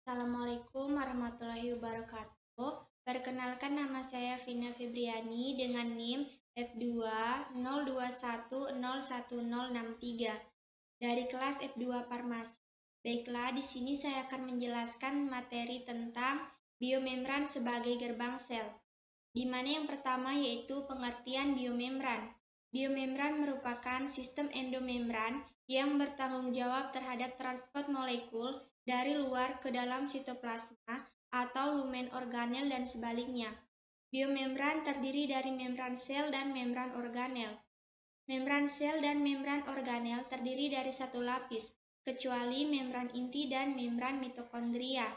Assalamualaikum warahmatullahi wabarakatuh. Perkenalkan, nama saya Vina Febriani dengan NIM F2 021011063 dari kelas F2 Farmasi. Baiklah, di sini saya akan menjelaskan materi tentang biomembran sebagai gerbang sel, di mana yang pertama yaitu pengertian biomembran. Biomembran merupakan sistem endomembran yang bertanggung jawab terhadap transport molekul dari luar ke dalam sitoplasma atau lumen organel dan sebaliknya. Biomembran terdiri dari membran sel dan membran organel. Membran sel dan membran organel terdiri dari satu lapis, kecuali membran inti dan membran mitokondria.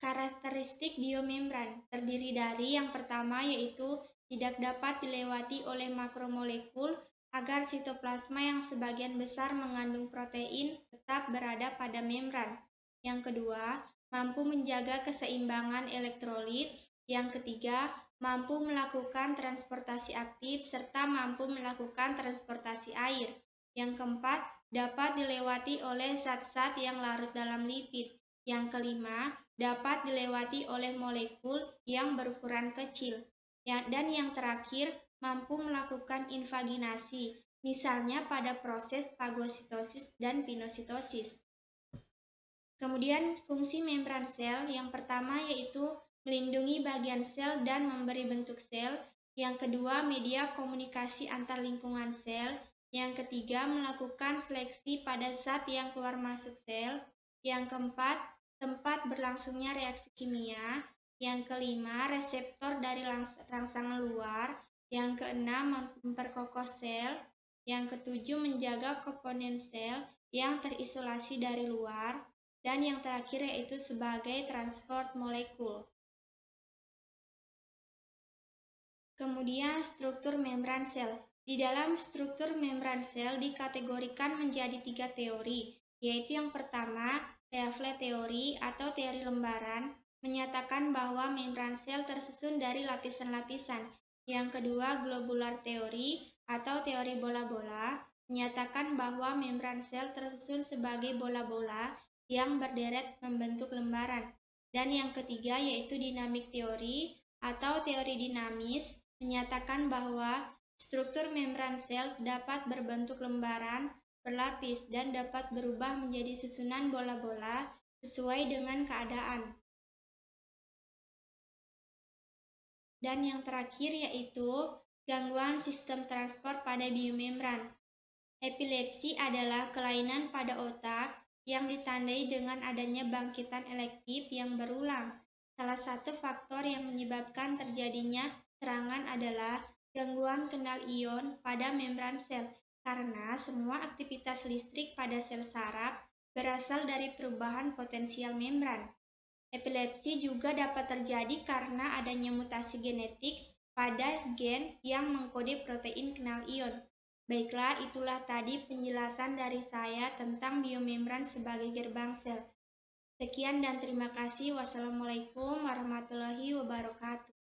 Karakteristik biomembran terdiri dari yang pertama yaitu tidak dapat dilewati oleh makromolekul agar sitoplasma yang sebagian besar mengandung protein tetap berada pada membran. Yang kedua, mampu menjaga keseimbangan elektrolit. Yang ketiga, mampu melakukan transportasi aktif serta mampu melakukan transportasi air. Yang keempat, dapat dilewati oleh zat-zat yang larut dalam lipid. Yang kelima, dapat dilewati oleh molekul yang berukuran kecil. Dan yang terakhir, mampu melakukan invaginasi, misalnya pada proses fagositosis dan pinositosis. Kemudian, fungsi membran sel yang pertama yaitu melindungi bagian sel dan memberi bentuk sel. Yang kedua, media komunikasi antar lingkungan sel. Yang ketiga, melakukan seleksi pada zat yang keluar masuk sel. Yang keempat, tempat berlangsungnya reaksi kimia. Yang kelima, reseptor dari rangsangan luar. Yang keenam, memperkokoh sel. Yang ketujuh, menjaga komponen sel yang terisolasi dari luar. Dan yang terakhir yaitu sebagai transport molekul. Kemudian struktur membran sel. Di dalam struktur membran sel dikategorikan menjadi 3 teori, yaitu yang pertama, leaflet teori atau teori lembaran, menyatakan bahwa membran sel tersusun dari lapisan-lapisan. Yang kedua, globular teori atau teori bola-bola, menyatakan bahwa membran sel tersusun sebagai bola-bola yang berderet membentuk lembaran. Dan yang ketiga yaitu dinamik teori atau teori dinamis, menyatakan bahwa struktur membran sel dapat berbentuk lembaran berlapis dan dapat berubah menjadi susunan bola-bola sesuai dengan keadaan. Dan yang terakhir yaitu gangguan sistem transport pada biomembran. Epilepsi adalah kelainan pada otak yang ditandai dengan adanya bangkitan elektif yang berulang. Salah satu faktor yang menyebabkan terjadinya serangan adalah gangguan kanal ion pada membran sel, karena semua aktivitas listrik pada sel saraf berasal dari perubahan potensial membran. Epilepsi juga dapat terjadi karena adanya mutasi genetik pada gen yang mengkode protein kanal ion. Baiklah, itulah tadi penjelasan dari saya tentang biomembran sebagai gerbang sel. Sekian dan terima kasih. Wassalamualaikum warahmatullahi wabarakatuh.